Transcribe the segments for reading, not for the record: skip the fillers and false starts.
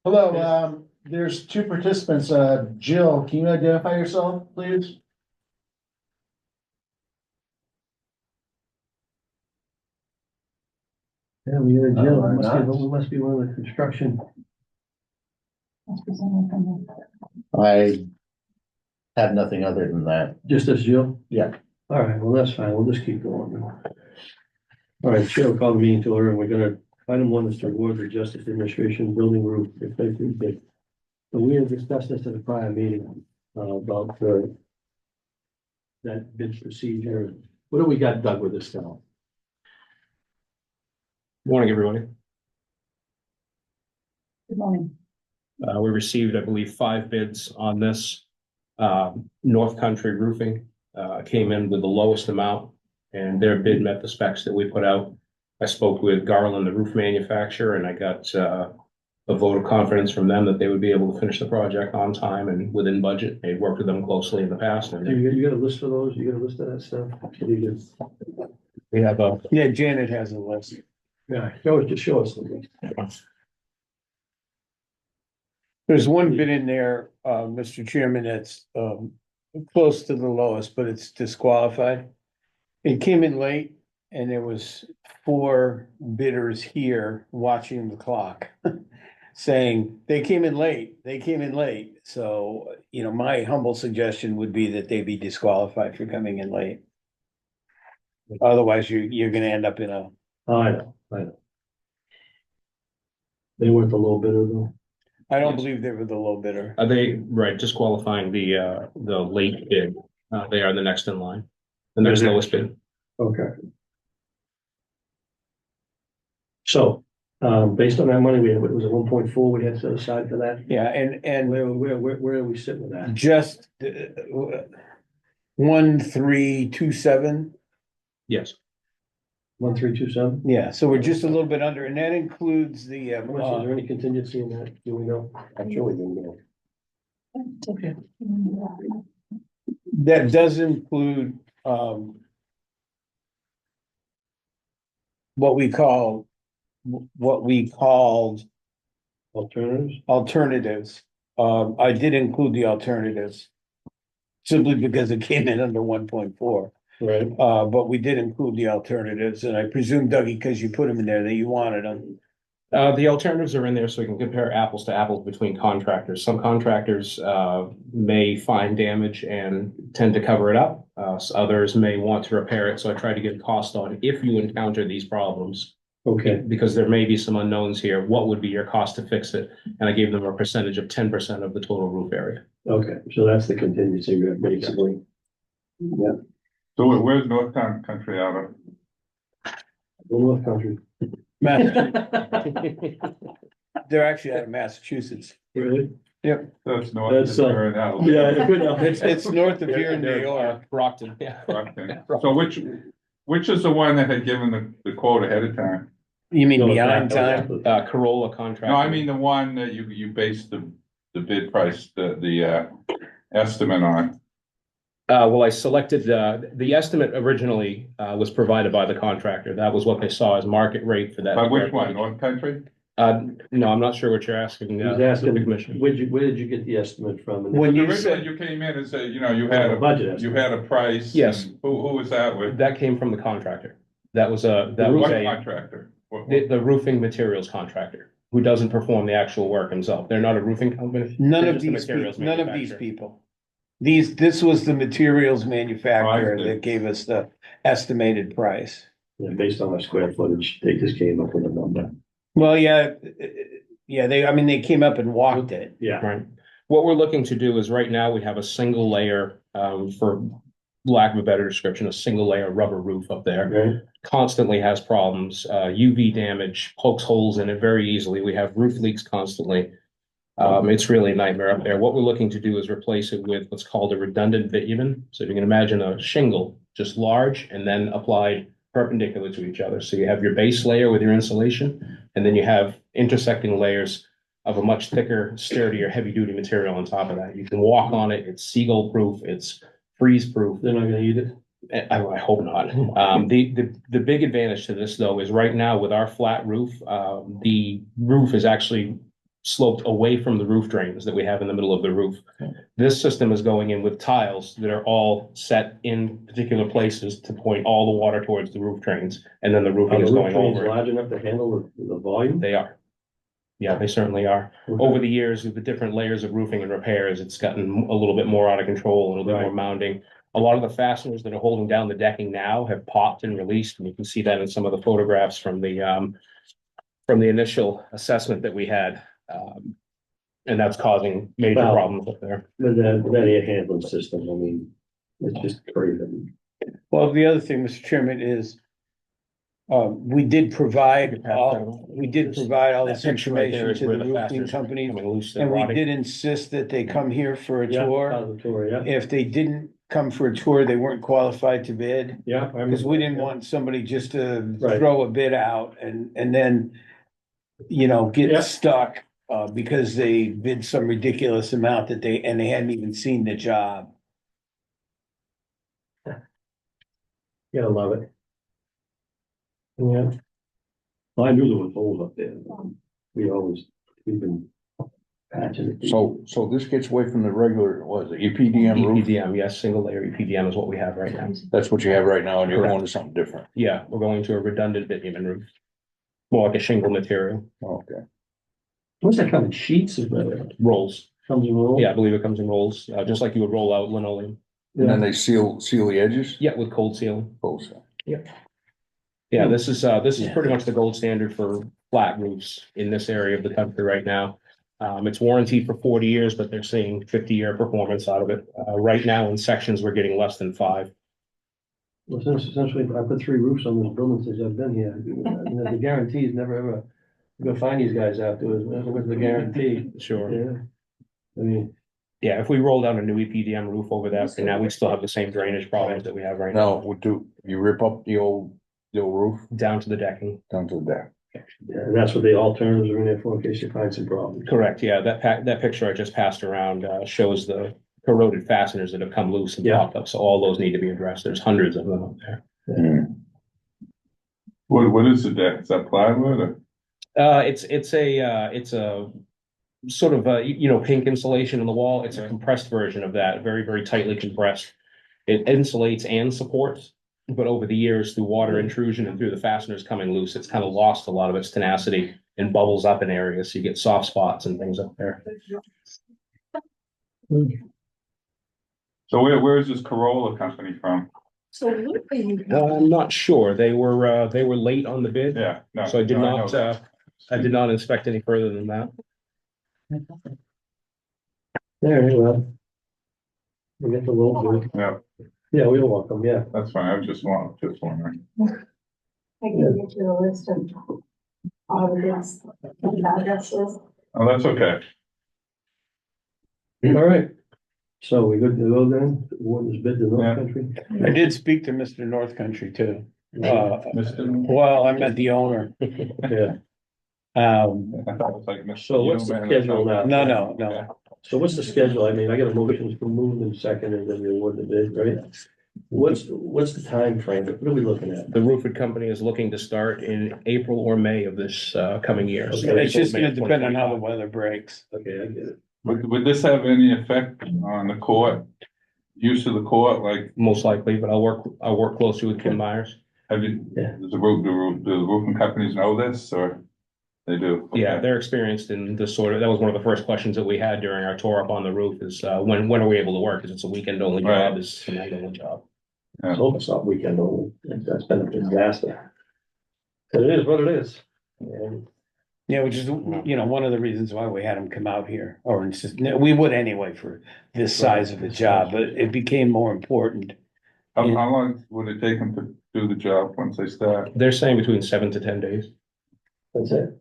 Hello, there's two participants. Jill, can you identify yourself, please? Yeah, we got a Jill. Why We must be one of the construction. I have nothing other than that. Just as Jill? Yeah. All right, well, that's fine. We'll just keep going. All right, Chair will call the meeting to order, and we're gonna, item one is to award the Justice Administration building roof replacement bid. So we have discussed this at a prior meeting, about that bid procedure. What do we got, Doug, with this now? Morning, everybody. Good morning. We received, I believe, 5 bids on this. North Country Roofing came in with the lowest amount, and their bid met the specs that we put out. I spoke with Garland, the roof manufacturer, and I got a vote of confidence from them that they would be able to finish the project on time and within budget. They've worked with them closely in the past. And You got a list for those? You got a list of that stuff? we have a Yeah, Janet has a list. Yeah, show us the list. There's one bit in there, Mr. Chairman, that's close to the lowest, but it's disqualified. It came in late and there was 4 bidders here watching the clock. Saying they came in late. So, my humble suggestion would be that they be disqualified for coming in late. Otherwise, you're gonna end up in a, I know. They weren't the low bidder though. I don't believe they were the low bidder. Are they right? Disqualifying the late bid. They are the next in line, the next lowest bid. Okay. So, based on that money, it was a 1.4 we had set aside for that. Yeah, and Where are we sitting with that? just 1327. Yes. 1327? Yeah, so we're just a little bit under, and that includes the, How much, is there any contingency in that? Do we know? I'm sure we didn't know. Okay. that does include, what we called Alternatives? alternatives. I did include the alternatives simply because it came in under 1.4. Right. But we did include the alternatives, and I presume, Dougie, because you put them in there, that you wanted them. The alternatives are in there so we can compare apples to apples between contractors. Some contractors may find damage and tend to cover it up. Others may want to repair it. So I try to get a cost on if you encounter these problems. Okay, Because there may be some unknowns here. What would be your cost to fix it? And I gave them a percentage of 10% of the total roof area. okay, so that's the contingency, basically. Yeah, So where's North Country out of? the North Country. They're actually out of Massachusetts. Really? That's North. That's, Country out of- Yeah, good enough. It's north of here in New York. Brockton, yeah. Okay. So which is the one that had given the quote ahead of time? You mean No, behind that- time? Corolla contractor. No, I mean the one that you based the bid price, the estimate on. Well, I selected, the estimate originally was provided by the contractor. That was what they saw as market rate for that. But which one, North Country? No, I'm not sure what you're asking. He's asking, the commission. where did you get the estimate from? And When you Originally, said, you came in and said, you had a, budget you estimate. had a price. Yes. and Who was that with? That came from the contractor. That was What contractor? the roofing materials contractor who doesn't perform the actual work himself. They're not a roofing company. none They're of just a these, materials none of these manufacturer. people. This was the materials manufacturer see. that gave us the estimated price. Yeah, based on our square footage, they just came up with a number. Well, yeah, they came up and walked it. Yeah. Right. What we're looking to do is right now we have a single layer, for lack of a better description, a single layer rubber roof up there. Right. Constantly has problems, UV damage, pokes holes in it very easily. We have roof leaks constantly. It's really a nightmare up there. What we're looking to do is replace it with what's called a redundant bitumen. So if you can imagine a shingle, just large and then applied perpendicular to each other. So you have your base layer with your insulation, and then you have intersecting layers of a much thicker, sturdier, heavy-duty material on top of that. You can walk on it. It's seagull proof. It's freeze proof. They're not gonna eat it? I hope not. The big advantage to this though is right now with our flat roof, the roof is actually sloped away from the roof drains that we have in the middle of the roof. This system is going in with tiles that are all set in particular places to point all the water towards the roof drains, and then the Are roofing the is roof going drains over it. large enough to handle the volume? They are. Yeah, they certainly are. Over the years, with the different layers of roofing and repairs, it's gotten a little bit more out of control, a little bit more Right. mounding. A lot of the fasteners that are holding down the decking now have popped and released, and you can see that in some of the photographs from the initial assessment that we had. And that's causing major Well- problems up there. With that air handling system, I mean, it's just crazy. Well, the other thing, Mr. Chairman, is we did provide all That this picture right there information is to where the the roofing fasteners are companies. coming loose and And we rotting. did insist that they come here for a Yeah, tour. the tour, yeah. If they didn't come for a tour, they weren't qualified to bid. Yeah. Because we didn't want somebody just to Right. throw a bid out and then, Yeah. get stuck. Because they bid some ridiculous amount that they hadn't even seen the job. Gotta love it. Yeah. Well, I knew there was holes up there. We've been patching it. So this gets away from the regular, what is it, EPDM roof? EPDM, yes, single layer EPDM is what we have right now. That's what you have right now, and you're Correct. going to something different. Yeah, we're going to a redundant bitumen roof. More like a shingle material, Okay. What's that coming, sheets of rolls. comes in roll? Yeah, I believe it comes in rolls, just like you would roll out linoleum. And then they seal the edges? Yeah, with cold sealing. Both. Yeah, this is pretty much the gold standard for flat roofs in this area of the country right now. It's warranted for 40 years, but they're seeing 50-year performance out of it. Right now in sections, we're getting less than 5. Well, essentially, I put 3 roofs on this building since I've been here. The guarantee is never ever, you're gonna find these guys afterwards, what's the guarantee? Sure. Yeah. I mean, Yeah, if we rolled out a new EPDM roof over that, right now, we'd still have the same drainage problems that we have right now, Now, you rip up the old roof down to the decking. down to the deck? yeah, and that's what the alternatives are in there for, in case you find some problems. Correct, yeah, that picture I just passed around, shows the corroded fasteners that have come loose and Yeah. popped up, so all those need to be addressed. There's hundreds of them up there. What is the deck? Is that plywood or? It's a sort of pink insulation in the wall. It's a compressed version of that, very, very tightly compressed. It insulates and supports, but over the years, through water intrusion and through the fasteners coming loose, it's kind of lost a lot of its tenacity and bubbles up in areas. So you get soft spots and things up there. So where is this Corolla company from? So what are you? I'm not sure. They were late on the bid, Yeah. No, so I did no, know not, that. I did not inspect any further than that. Very well. We get the roll through. Yeah, Yeah, we're welcome, yeah. that's fine. I was just wondering. I can get you a list of all of this, addresses. Oh, that's okay. All right. So we good to go then? What is bid to Yeah. North Country? I did speak to Mr. North Country too. Mr. Well, I met the owner. Yeah, I thought it was like Mr. so what's the Newman or schedule something. now? No. So what's the schedule? I mean, I got a motion for moved and second and then we award the bid, right? What's the time frame? What are we looking at? The Roofwood Company is looking to start in April or May of this coming year. So Okay. It's just May gonna of depend on how the 2025. weather breaks. Okay, I get it. Would this have any effect on the court, use of the court, like, Most likely, but I'll work closely with Kim Myers. have you, Yeah. does the roofing companies know this, or they do? Yeah, Okay. they're experienced in this sort of, that was one of the first questions that we had during our tour up on the roof is, when are we able to work? Because it's a weekend only Right. job, it's a night only job. Yeah. Hope it's not weekend only. That's been a disaster. But it is what it is. And Yeah, which is, one of the reasons why we had him come out here, or insist, we would anyway for this size of a job, but it became more important. How long would it take them to do the job once they start? They're saying between 7 to 10 days. that's it.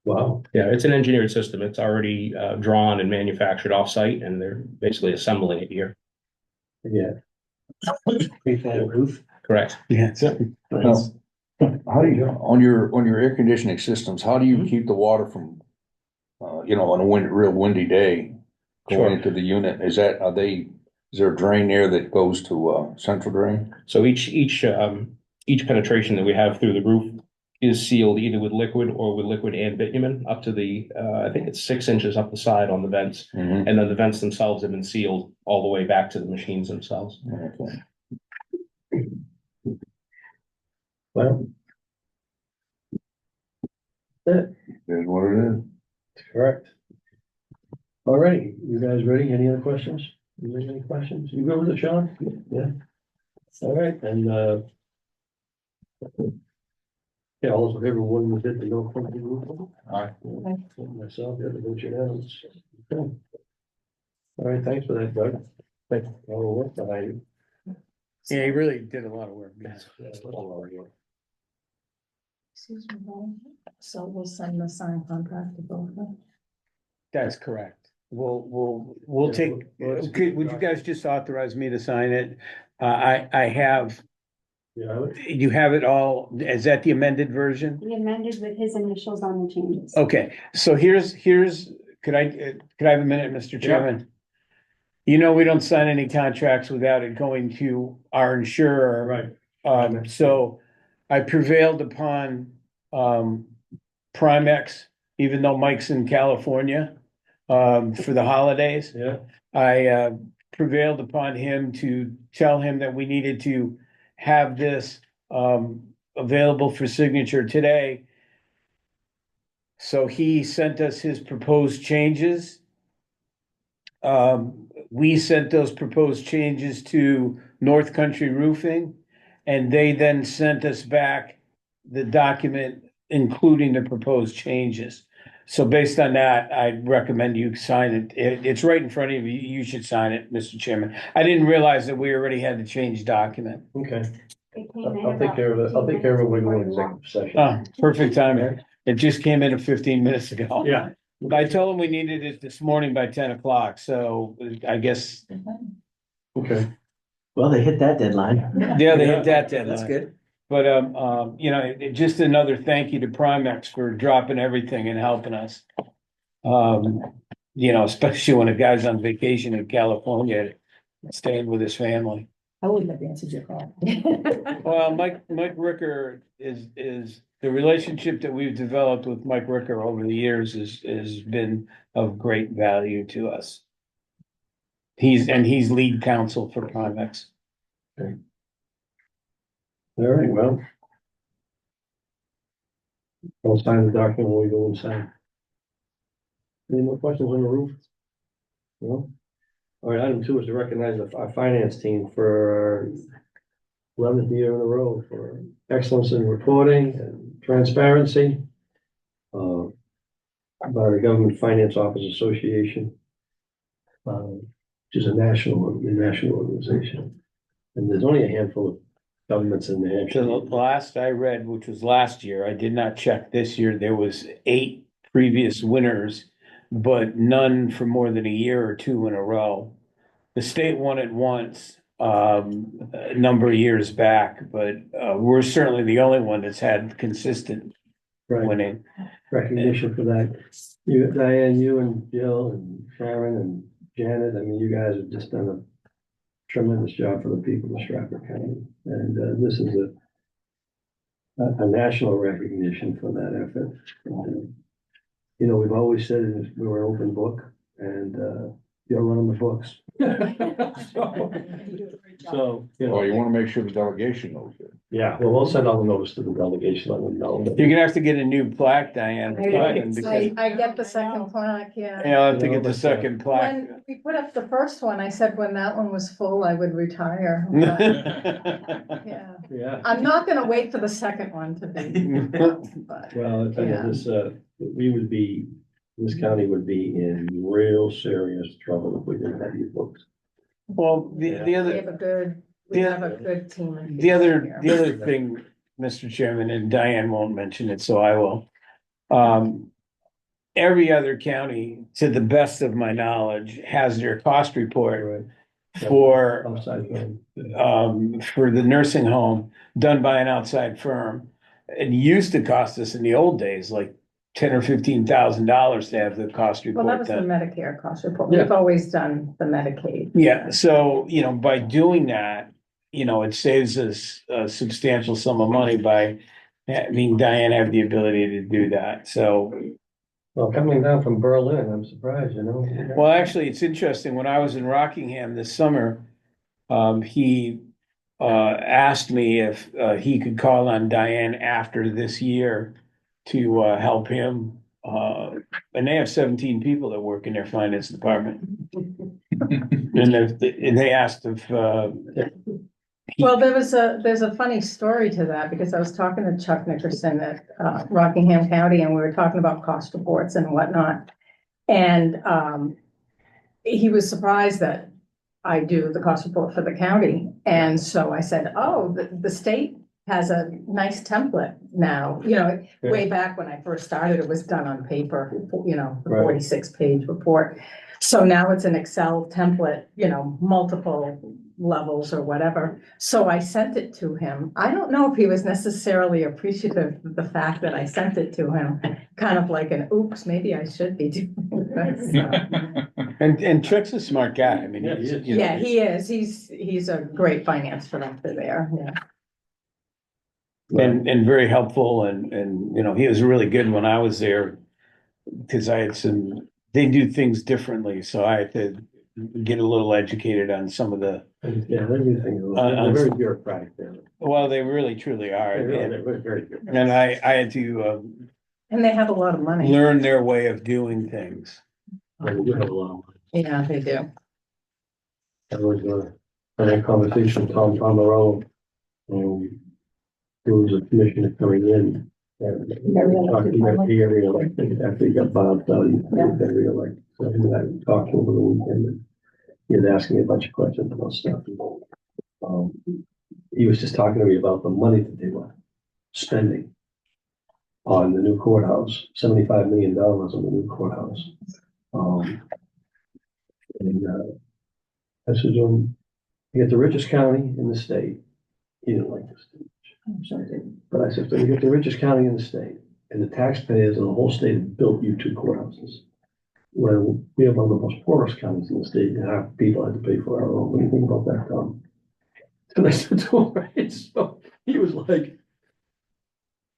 Wow. Yeah, it's an engineered system. It's already drawn and manufactured off-site and they're basically assembling it here. Yeah. Pre-plan roof. Correct. Yeah. Nice. How do you, on your air conditioning systems, how do you keep the water from, on a real windy day Sure. going into the unit? Is there a drain there that goes to, central drain? So each penetration that we have through the roof is sealed either with liquid or with liquid and bitumen up to the, I think it's 6 inches up the side on the vents. Mhm. And then the vents themselves have been sealed all the way back to the machines themselves. Okay. Well. That's Here's what it is. correct. All righty, you guys ready? Any other questions? You got any questions? You go with it, Sean? Yeah. All right, and, yeah, all those in favor, one was it, the no company rule? Aye. Myself, the other vote unanimous. Okay. All right, thanks for that, Doug. Thank you for all the work behind you. Yeah, he really did a lot of work. Yeah, that's all our work. Excuse me, Bob. So we'll send the signed contract to both of them. That's correct. We'll Yeah, take, well, would you guys just authorize me to sign it? I have, Yeah, you have it all, is that the amended version? He amended with his initials on the changes. Okay, so here's, could I have a minute, Mr. Chairman? You know, we don't sign any contracts without it going to our insurer. right. So I prevailed upon, Primex, even though Mike's in California, for the holidays. Yeah, I prevailed upon him to tell him that we needed to have this available for signature today. So he sent us his proposed changes. We sent those proposed changes to North Country Roofing, and they then sent us back the document including the proposed changes. So based on that, I'd recommend you sign it. It's right in front of you. You should sign it, Mr. Chairman. I didn't realize that we already had the change document. okay. It came in I'll take care of it. I'll take care of it when we go into executive session. Ah, perfect timing. It just came in 15 minutes ago. Yeah. I told him we needed it this morning by 10 o'clock, so I guess, Okay. Well, they hit that deadline. yeah, they hit that deadline. That's good. But, you know, just another thank you to Primex for dropping everything and helping us. You know, especially when a guy's on vacation in California, staying with his family. I wouldn't have answered your call. Well, Mike Ricker is the relationship that we've developed with Mike Ricker over the years has been of great value to us. He's lead counsel for Primex. All right, well. I'll sign the document when we go inside. Any more questions on the roof? No? All right, item 2 is to recognize our finance team for 11th year in a row for excellence in reporting and transparency. By the Government Finance Office Association. Which is a national organization. And there's only a handful of governments in New Hampshire. So the last I read, which was last year, I did not check this year, there was 8 previous winners, but none for more than a year or 2 in a row. The state won it once, a number of years back, but we're certainly the only one that's had consistent Right, winning. recognition for that. You, Diane, you and Jill and Sharon and Janet, I mean, you guys have just done a tremendous job for the people of Strafford County. And this is a national recognition for that effort. You know, we've always said we were an open book and you're running the books. So, you Well, know, you wanna make sure the delegation knows it. yeah, well, we'll send out a notice to the delegation, let them know. You're gonna have to get a new plaque, Diane. I get the second plaque, yeah. Yeah, I'll have to get the second plaque. When we put up the first one, I said when that one was full, I would retire. But, yeah, Yeah. I'm not gonna wait for the second one to be, but, Well, I tell you, Yeah. this county would be in real serious trouble if we didn't have you folks. Well, the we other. have a good, we have a good team. of The other, people the here. other thing, Mr. Chairman, and Diane won't mention it, so I will. Every other county, to the best of my knowledge, has their cost report for, Outside firm. for the nursing home done by an outside firm. It used to cost us in the old days, like $10,000 or $15,000 to have the cost Well, that report was the done. Medicare cost report. Yeah. We've always done the Medicaid. Yeah, so, you know, by doing that, you know, it saves us a substantial sum of money by Yeah, I mean, Diane had the ability to do that, so. Well, coming down from Berlin, I'm surprised, you know? Well, actually, it's interesting, when I was in Rockingham this summer, he asked me if he could call on Diane after this year to help him. And they have 17 people that work in their finance department. And they asked if Well, there's a funny story to that, because I was talking to Chuck Nickerson at Rockingham County, and we were talking about cost reports and whatnot. And he was surprised that I do the cost report for the county. And so I said, oh, the state has a nice template now. You know, way back when I first started, it was done on paper, you know, the Right. 46-page report. So now it's an Excel template, you know, multiple levels or whatever. So I sent it to him. I don't know if he was necessarily appreciative of the fact that I sent it to him, kind of like an oops, maybe I should be doing this. and Chuck's a smart guy. I mean, Yeah, he is. you know, Yeah, he is. He's a great finance director there. Yeah. and very helpful, and you know, he was really good when I was there, because I had they do things differently, so I had to get a little educated on some of the, Yeah, they do things, they're very bureaucratic there. well, they really truly are. They're very bureaucratic. And I had to And they have a lot of money. learn their way of doing things. They do have a lot of money. Yeah, they do. I was, had a conversation with Tom Pomerolo, who was a commissioner coming in. And talking about the area, like, after he got Bob out, he got reelected. So he and I talked over the weekend, and he was asking me a bunch of questions about stuff. He was just talking to me about the money that they were spending on the new courthouse, $75 million on the new courthouse. I said, you get the richest county in the state. He didn't like this. But I said, so you get the richest county in the state, and the taxpayers in the whole state have built you 2 courthouses. When we have one of the most poorest counties in the state, and our people had to pay for our own. What do you think about that, Tom? And I said to him, right, so he was like,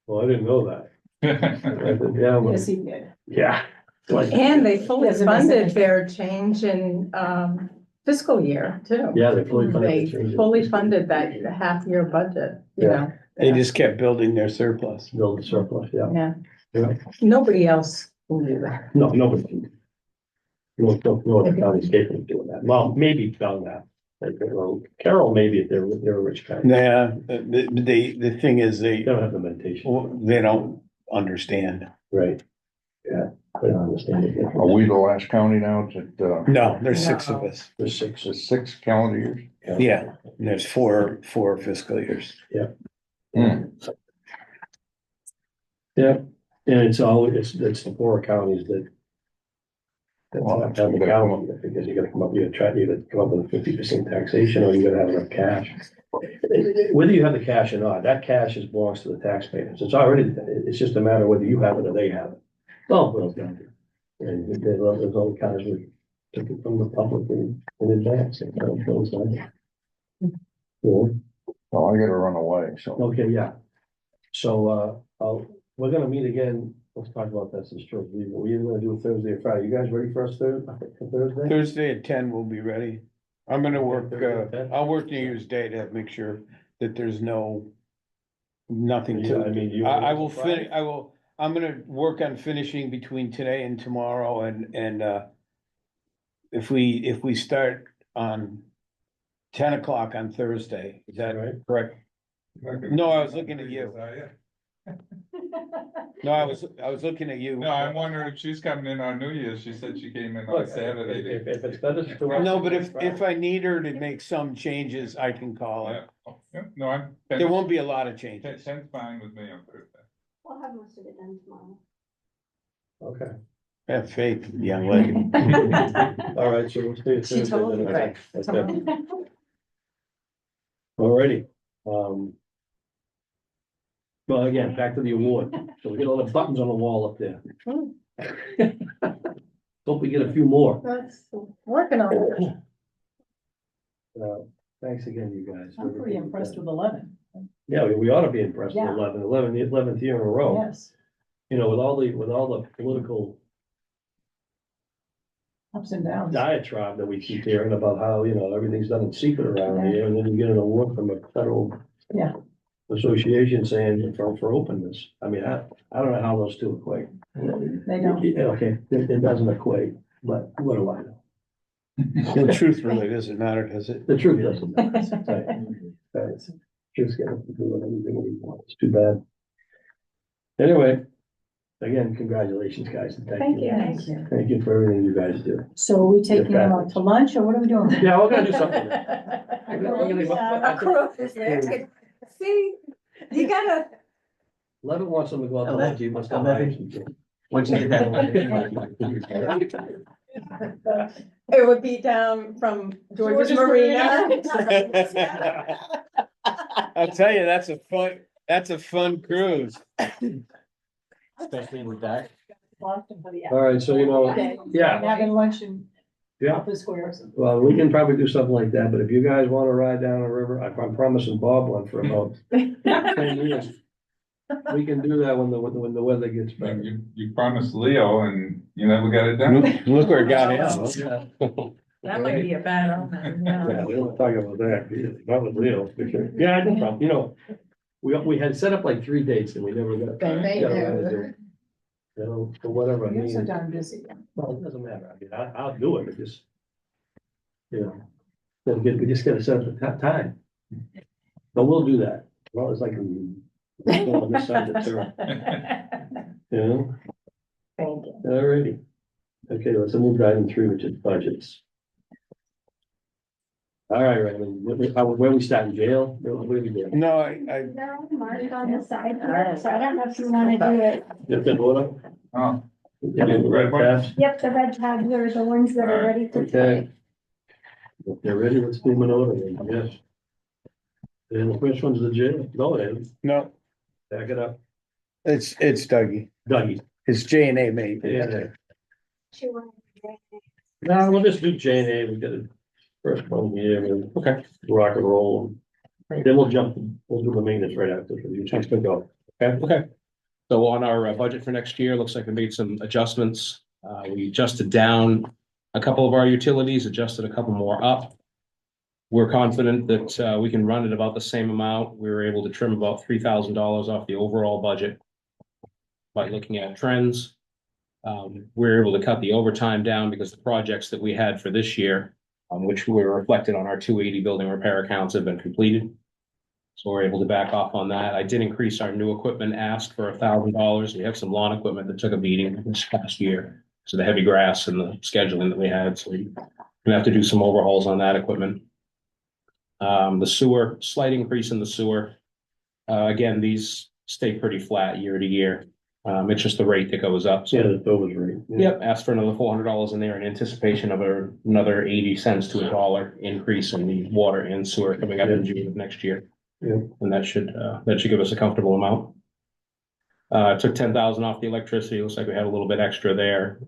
well, I didn't know that. I said, yeah, well, Yes, he did. yeah. Like, And they fully funded their change in fiscal year too. yeah, they fully funded the They changes. fully funded that half-year budget, you Yeah. know. They just kept building their surplus. Build the surplus, yeah. Yeah, Yeah. nobody else will do that. No, nobody can. No other county's capable of doing that. Well, maybe down that. Like, well, Carroll, maybe if they're a rich county. Yeah, the thing is, They don't have the meditation, they don't understand. right? Yeah, they don't understand it. Are we the last county now that, No, there's 6 of No. us. There's 6. it's 6 calendar years? Yeah, and there's four fiscal years. Hmm. Yeah, and it's the poorer counties that. That's Well, not have the county, because you gotta come up, you gotta come up with a 50% taxation, or you gotta have enough cash. Whether you have the cash or not, that cash belongs to the taxpayers. It's just a matter of whether you have it or they have it. Well, boils down to. And there's all kinds of, took it from the public in advance. And so it goes down. Yeah. Well, I gotta run away, so. Okay, yeah. So, we're gonna meet again. Let's talk about that since George, we're either gonna do it Thursday or Friday. You guys ready for us Thursday? Thursday at 10 we'll be ready. I'm gonna work, I'll work New Year's Day to make sure that there's nothing Yeah, I to. mean, you. I will finish, I'm gonna work on finishing between today and tomorrow, and if we start on 10 o'clock on Thursday, is that Right. correct? No, I was looking at you. No, I was looking at you. No, I'm wondering if she's coming in on New Year's. She said she came in on Look, Saturday. if it's better to. No, but if I need her to make some changes, I can call her. Yeah. Oh, yeah. No, I'm. There won't be a lot of changes. 10's fine with me on Thursday. We'll have most of it done tomorrow. Okay, Have faith, young lady. all right, so we'll stay. She told me, right. Okay. Alrighty, well, again, back to the award, so we get all the buttons on the wall up there. Hope we get a few more. That's working on it. Thanks again, you guys. I'm pretty impressed with 11. Yeah, we ought to be impressed with Yeah. 11th year in a row. Yes, You know, with all the political ups and downs. diatribe that we keep hearing about how, you know, everything's done in secret around here, and then you get an award from a federal Yeah. association saying for openness. I mean, I don't know how those two equate. They don't. Yeah, okay, it doesn't equate, but what do I know? The truth really doesn't matter, does it? The truth doesn't matter. Right. Truth's got to do with anything we want. It's too bad. Anyway, again, congratulations, guys, and Thank you. Thank you for everything you guys do. So are we taking them out to lunch or what are we doing? Yeah, we're gonna do something. A cruise there. See, you gotta. Levin wants them to go out to 11, lunch. He wants to 11. Once you get that. It would be down from George's Marina. I'll tell you, that's a fun cruise. Especially with that. All right, so you know, yeah, Having lunch in yeah. office squares. Well, we can probably do something like that, but if you guys want to ride down a river, I'm promising Bob one for about 10 years. We can do that when the weather gets better. You promised Leo and you never got it done. Look where it got him. That might be a bad omen, Yeah, yeah. we don't talk about that. Not with Leo, for sure. Yeah, I know, you know, we had set up like 3 dates and we never got. Thank got you. around to it. You know, for whatever, I You're so mean, darn busy. well, it doesn't matter. I mean, I'll do it, but just, you know, we just gotta set up the time. But we'll do that. Well, it's like, on this side of the turn, you know? Thank you. Alrighty. Okay, let's move to item 3, which is budgets. All right, Raymond, where we start in jail? Where we doing? No, I, They're all marked on the side here, so I don't know if you wanna do it. Just in order? Oh, Yeah, the red tabs. Yep, the red tabs are the ones that are ready to play. Okay. If they're ready, let's do them in order, then, yes. And the first one's the jail. Go ahead, no, back it up. it's Dougie. Dougie. It's J and A mate. Yeah. She wanted to drink it. No, we'll just do J and A. We got the first one here. We'll Okay. rock and roll. Then we'll do the maintenance right after. You just to go. Okay. Okay. So on our budget for next year, looks like we made some adjustments. We adjusted down a couple of our utilities, adjusted a couple more up. We're confident that we can run at about the same amount. We were able to trim about $3,000 off the overall budget by looking at trends. We were able to cut the overtime down because the projects that we had for this year, which were reflected on our 280 building repair accounts, have been completed. So we're able to back off on that. I did increase our new equipment ask for $1,000. We have some lawn equipment that took a beating this past year. So the heavy grass and the scheduling that we had, so we're gonna have to do some overhauls on that equipment. The sewer, slight increase in the sewer. Again, these stay pretty flat year to year. It's just the rate that goes up. Yeah, So, the bill was right. yep, asked for another $400 in there in anticipation of another 80 cents to $1 increase in the water and sewer coming up in June of next year. Yeah. And that should give us a comfortable amount. Took 10,000 off the electricity. Looks like we had a little bit extra there.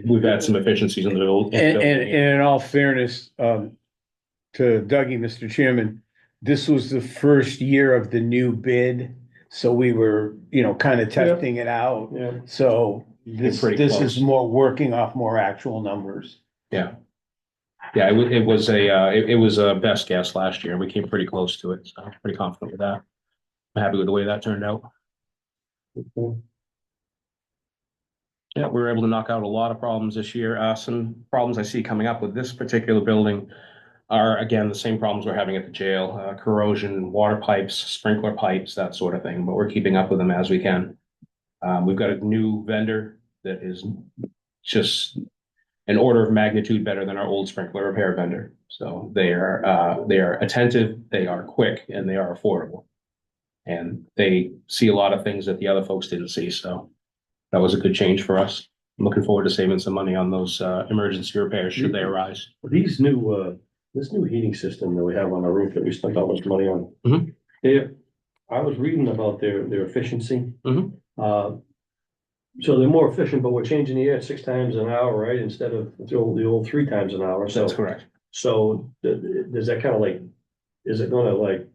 We've had some efficiencies in the building. And in all fairness, to Dougie, Mr. Chairman, this was the first year of the new bid. So we were, kind of testing it out. Yeah. So this Pretty is close. more working off more actual numbers. Yeah. Yeah, it was a best guess last year. We came pretty close to it, so I'm pretty confident with that. I'm happy with the way that turned out. Yeah, we were able to knock out a lot of problems this year. Some problems I see coming up with this particular building are, again, the same problems we're having at the jail, corrosion, water pipes, sprinkler pipes, that sort of thing, but we're keeping up with them as we can. We've got a new vendor that is just an order of magnitude better than our old sprinkler repair vendor. So they are attentive, they are quick, and they are affordable. And they see a lot of things that the other folks didn't see, so that was a good change for us. I'm looking forward to saving some money on those emergency repairs should they arise. These this new heating system that we have on our roof that we spent all this money on. Mhm. I was reading about their efficiency. Mhm. So they're more efficient, but we're changing the air 6 times an hour, right? Instead of the old 3 times an hour. So, That's correct. so does that kind of like, is it gonna like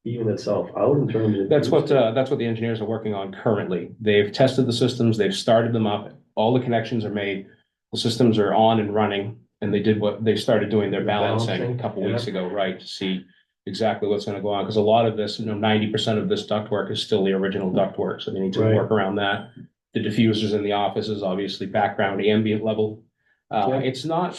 even itself out in terms of? That's what the engineers are working on currently. They've tested the systems, they've started them up, all the connections are made, the systems are on and running, and they started doing their The balancing a balancing, couple yeah. weeks ago, right, to see exactly what's gonna go on, because a lot of this, 90% of this ductwork is still the original ductwork, so they need to Right. work around that. The diffusers in the office is obviously background ambient level. Yeah. It's not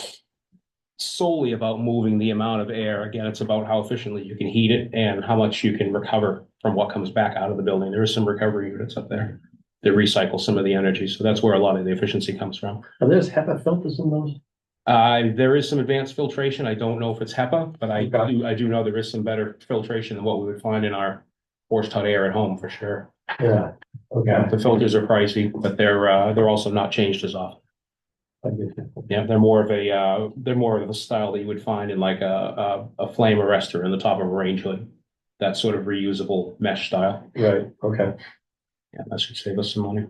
solely about moving the amount of air. Again, it's about how efficiently you can heat it and how much you can recover from what comes back out of the building. There is some recovery units up there that recycle some of the energy. So that's where a lot of the efficiency comes from. Are there HEPA filters in those? There is some advanced filtration. I don't know if it's HEPA, but I do know there is some better filtration than what we would find in our forced hot air at home for sure. Yeah, okay. The filters are pricey, but they're also not changed as often. I get it. Yeah, they're more of a style that you would find in like a flame arrestor in the top of a range hood. That sort of reusable mesh style. Right, okay. Yeah, that should save us some money.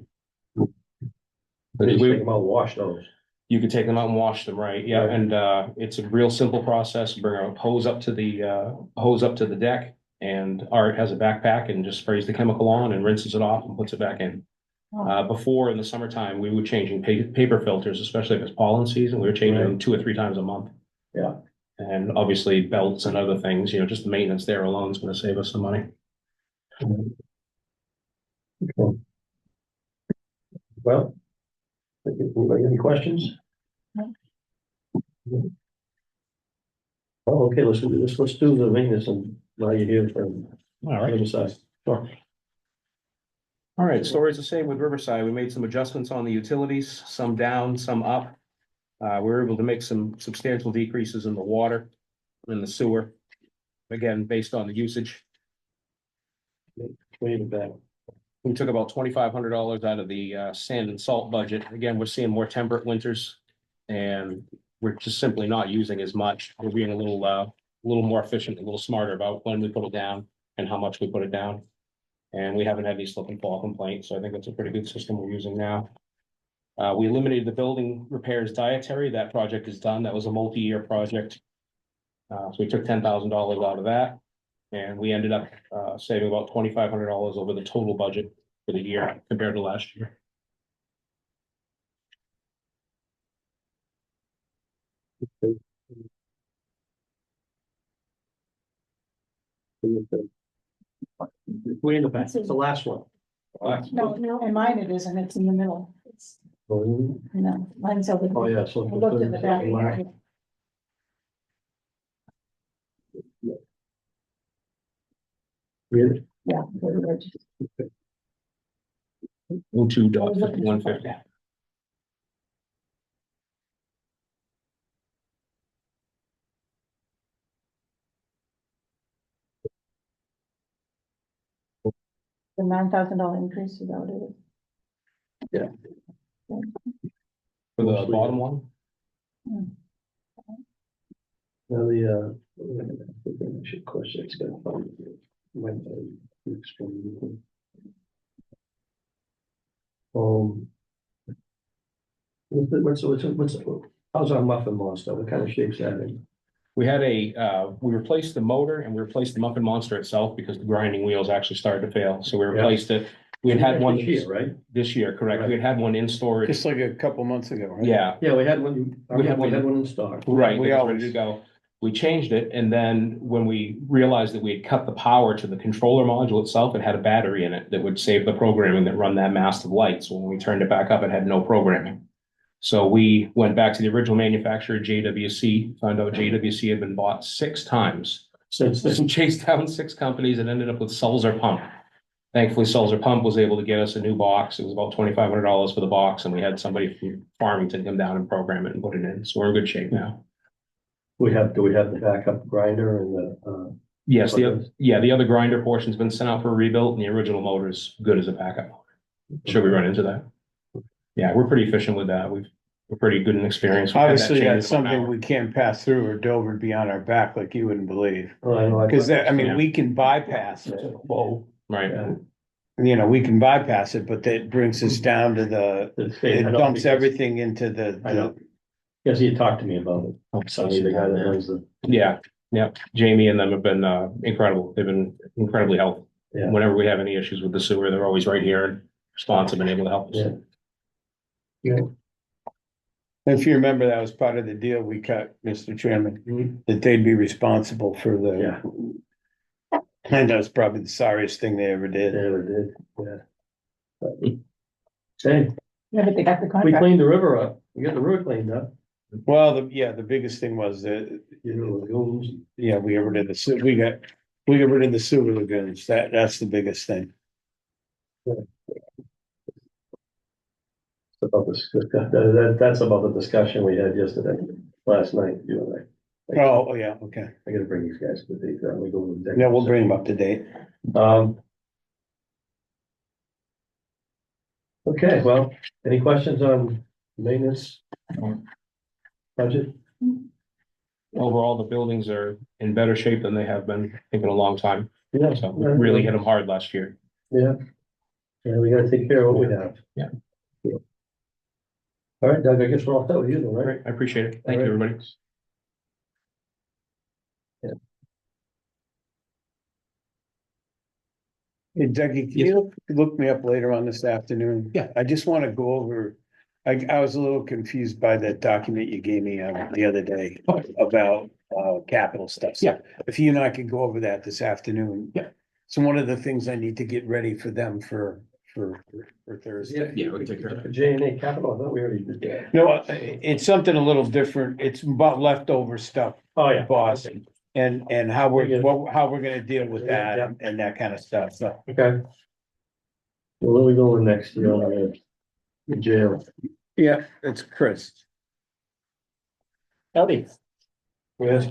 But you take them out, wash those. You could take them out and wash them, right? Yeah, Right. and it's a real simple process. Bring a hose up to the deck, and Art has a backpack and just sprays the chemical on and rinses it off and puts it back in. Before in the summertime, we were changing paper filters, especially if it's pollen season. We were changing them 2 or 3 times a month. Yeah. And obviously belts and other things, just the maintenance there alone is going to save us some money. Okay. Well, anybody have any questions? No. Oh, okay, let's do this. Let's do the maintenance and now you're here from All right. Riverside. Sure. All right, story's the same with Riverside. We made some adjustments on the utilities, some down, some up. We were able to make some substantial decreases in the water and the sewer. Again, based on the usage. Way in the back. We took about $2,500 out of the sand and salt budget. Again, we're seeing more temperate winters. And we're just simply not using as much. We're being a little more efficient, a little smarter about when we put it down and how much we put it down. And we haven't had any slip and fall complaints, so I think that's a pretty good system we're using now. We eliminated the building repairs dietary. That project is done. That was a multi-year project. So we took $10,000 out of that. And we ended up saving about $2,500 over the total budget for the year compared to last year. Way in the back. It's the last one. No, and mine it isn't, it's in the middle. It's, Oh, no, mine's over. yeah, so. I looked at the back. Really? Yeah. very good. 02.5150. The $9,000 increase is that what it is? Yeah. For the bottom one. Now the, I should question, it's gonna find it. When I explain it. How's our muffin monster? What kind of shape's that in? We had we replaced the motor and we replaced the muffin monster itself because the grinding wheels actually started to fail. So we replaced it. We had one This year, right? this year, correct? We had one in storage. Just like a couple months ago, right? Yeah, Yeah, we had one, we had one in stock. right. We It was always- ready to go. We changed it, and then when we realized that we had cut the power to the controller module itself, it had a battery in it that would save the programming that run that mast of light. So when we turned it back up, it had no programming. So we went back to the original manufacturer, JWC, found out JWC had been bought 6 times. Since then, Chased down 6 companies and ended up with Sulzer Pump. Thankfully, Sulzer Pump was able to get us a new box. It was about $2,500 for the box, and we had somebody from Farmington come down and program it and put it in. So we're in good shape now. do we have the backup grinder and the, Yes, the other grinder portion's been sent out for a rebuild, and the original motor's good as a backup. Should we run into that? Yeah, we're pretty efficient with that. We're pretty good in experience. We've had that Obviously, changed that's about an something hour. we can't pass through or Dover would be on our back like you wouldn't believe. oh, I know. Cause that, I mean, Yeah. we can bypass it. Whoa. Right. Yeah. You know, we can bypass it, but that brings us down to it dumps everything into I know. Yes, he had talked to me about it. Oh, So the guy that runs the. Yeah, Yeah, Jamie and them have been incredible. They've been incredibly helpful. Yeah. Whenever we have any issues with the sewer, they're always right here and responsive and able to help us. Yeah. Yeah. If you remember, that was part of the deal we cut, Mr. Chairman, that they'd be responsible for Yeah. And that's probably the sorriest thing they ever did. They ever did, yeah. Hey, Yeah, but they got the we contract. cleaned the river up, we got the river cleaned up, Well, the biggest thing was that, you know, lagoons. yeah, we got rid of we got rid of the sewer lagoons. That's the biggest thing. About this, that's about the discussion we had yesterday, last night, you and I. Oh, yeah, okay. I gotta bring these guys to the date, we go. to the Yeah, we'll bring them up to date. Okay, well, any questions on maintenance? Budget? Overall, the buildings are in better shape than they have been, I think, in a long time. Yeah. So we really hit them hard last year. Yeah. Yeah, we gotta take care of what we have. Yeah. All right, Doug, I guess we're all set with you, then, right? Great, I appreciate it. Thank you, All right. everybody. Hey, Dougie, can you look me up later on this afternoon? Yeah. I just want to go over, I was a little confused by that document you gave me the other day about capital stuff. So Yeah. if you and I could go over that this afternoon. Yeah. So one of the things I need to get ready for them for Thursday. Yeah, we can take care of it. J&A Capital, I thought we already did that. No, it's something a little different. It's about leftover stuff, Oh, yeah. boss, and how Yeah. how we're gonna deal with that Yeah. and that kind of stuff, so. Okay. Well, where are we going next, you know, the jail? Yeah, it's Chris. Howdy. Chris.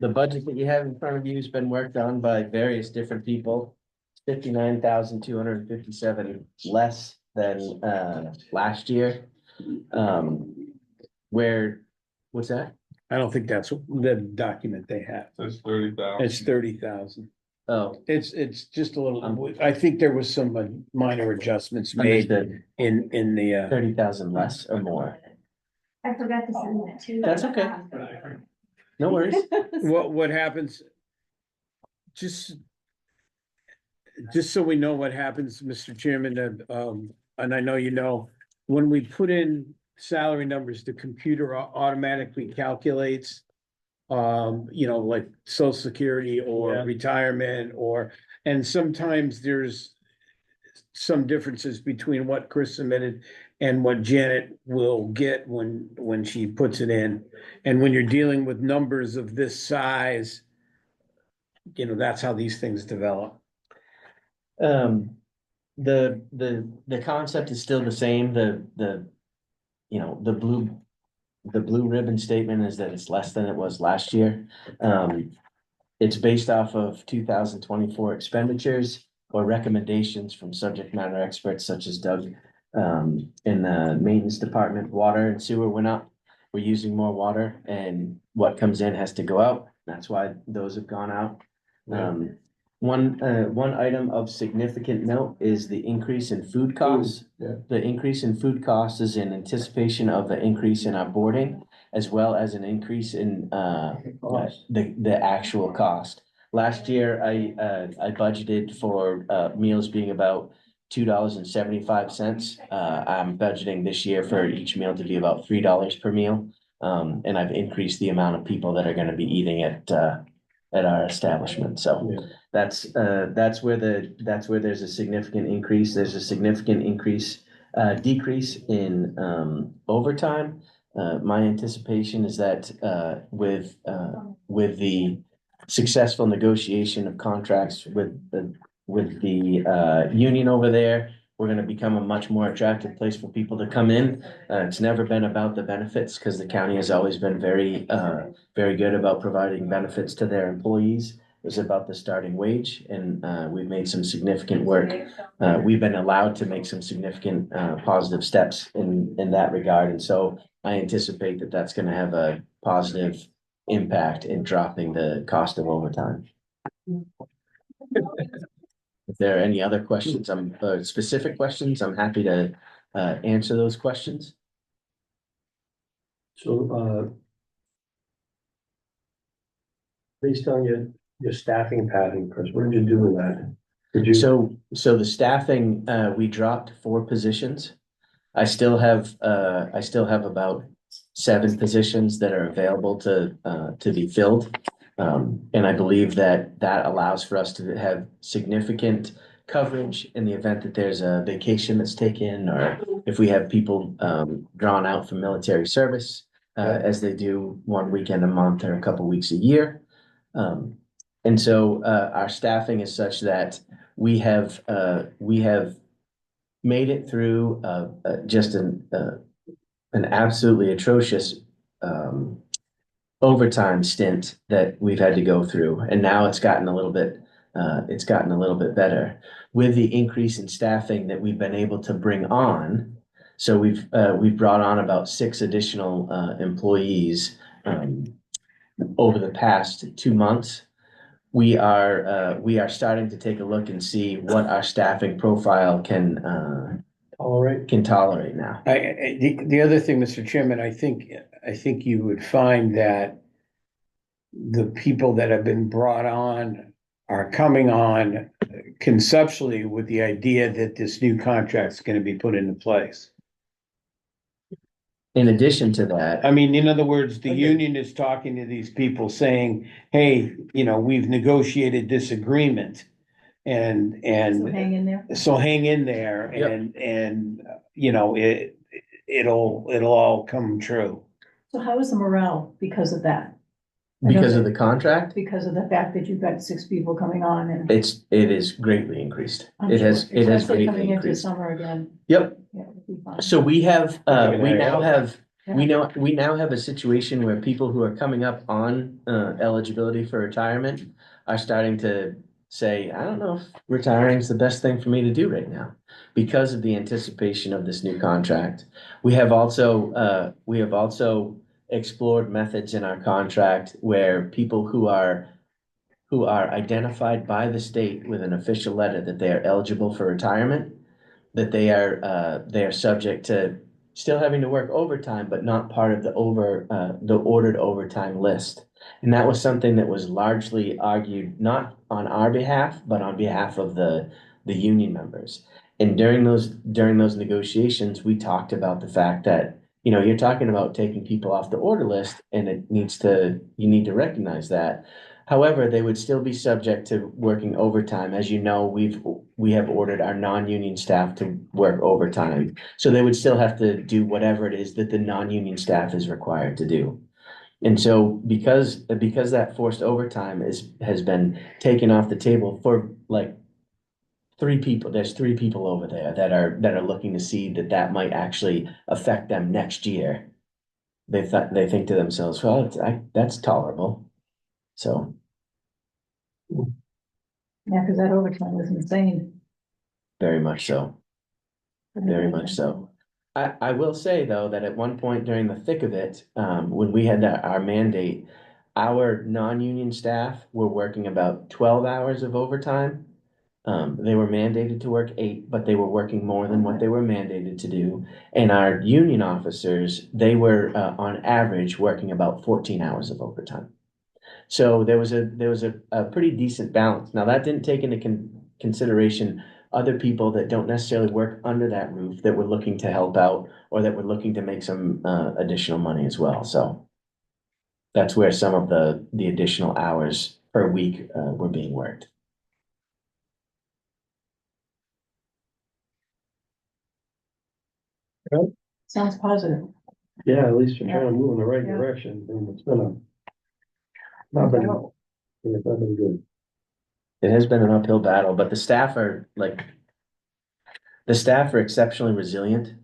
The budget that you have in front of you has been worked on by various different people. 59,257 less than last year. What's that? I don't think that's the document they have. That's 30,000. It's 30,000. Oh, It's just a little, I think there was some minor adjustments made understood. in the 30,000 less or more. I forgot to send that to you. That's okay. No worries. what happens. Just so we know what happens, Mr. Chairman, and I know you know, when we put in salary numbers, the computer automatically calculates. Like social security or Yeah. retirement and sometimes there's some differences between what Chris submitted and what Janet will get when she puts it in. And when you're dealing with numbers of this size, that's how these things develop. The concept is still the same. The blue ribbon statement is that it's less than it was last year. It's based off of 2024 expenditures or recommendations from subject matter experts such as Doug. In the maintenance department, water and sewer went up. We're using more water and what comes in has to go out. That's why those have gone out. One item of significant note is the increase in food costs. yeah. The increase in food costs is in anticipation of the increase in our boarding, as well as an increase in the actual cost. Last year, I budgeted for meals being about $2.75. I'm budgeting this year for each meal to be about $3 per meal. And I've increased the amount of people that are gonna be eating at our establishment, so. Yeah. That's where there's a significant increase. There's a significant decrease in overtime. My anticipation is that with the successful negotiation of contracts with the union over there, we're gonna become a much more attractive place for people to come in. It's never been about the benefits, because the county has always been very good about providing benefits to their employees. It was about the starting wage, and we've made some significant work. We've been allowed to make some significant positive steps in that regard, and so I anticipate that that's gonna have a positive impact in dropping the cost of overtime. If there are any other questions, specific questions, I'm happy to answer those questions. So, Based on your staffing pattern, Chris, what did you do with that? Did you? So the staffing, we dropped 4 positions. I still have about 7 positions that are available to be filled. And I believe that allows for us to have significant coverage in the event that there's a vacation that's taken, or if we have people, drawn out from military service, as they do 1 weekend a month or a couple weeks a year. And so, our staffing is such that we have made it through just an absolutely atrocious overtime stint that we've had to go through, and now it's gotten a little bit better with the increase in staffing that we've been able to bring on. So we've brought on about 6 additional employees over the past 2 months. We are starting to take a look and see what our staffing profile can tolerate now. The other thing, Mr. Chairman, I think you would find that the people that have been brought on are coming on conceptually with the idea that this new contract is gonna be put into place. In addition to that, I mean, in other words, the union is talking to these people saying, hey, we've negotiated this agreement. And So hang in there. so hang in there Yep. and it'll all come true. So how is the morale because of that? because of the contract, Because of the fact that you've got 6 people coming on and. it is greatly increased. I'm It has sure, greatly especially coming into increased. summer again. Yep. Yeah, it'll be fine. So we have, we now have, Yeah. we now have a situation where people who are coming up on, eligibility for retirement are starting to say, I don't know if retiring is the best thing for me to do right now, because of the anticipation of this new contract. We have also explored methods in our contract where people who are identified by the state with an official letter that they are eligible for retirement, that they are subject to still having to work overtime, but not part of the ordered overtime list. And that was something that was largely argued, not on our behalf, but on behalf of the union members. And during those negotiations, we talked about the fact that, you're talking about taking people off the order list, and you need to recognize that. However, they would still be subject to working overtime. As you know, we have ordered our non-union staff to work overtime. So they would still have to do whatever it is that the non-union staff is required to do. And so because that forced overtime has been taken off the table for like 3 people, there's 3 people over there that are looking to see that might actually affect them next year. They think to themselves, well, that's tolerable. So. Yeah, because that overtime is insane. Very much so. Very much so. I will say, though, that at one point during the thick of it, when we had our mandate, our non-union staff were working about 12 hours of overtime. They were mandated to work 8, but they were working more than what they were mandated to do. And our union officers, they were on average working about 14 hours of overtime. So there was a pretty decent balance. Now, that didn't take into consideration other people that don't necessarily work under that roof that were looking to help out, or that were looking to make some additional money as well. So that's where some of the additional hours per week were being worked. Sounds positive. Yeah, at least you're trying to move in the right Yeah. direction, and it's not been good. It has been an uphill battle, but the staff are exceptionally resilient.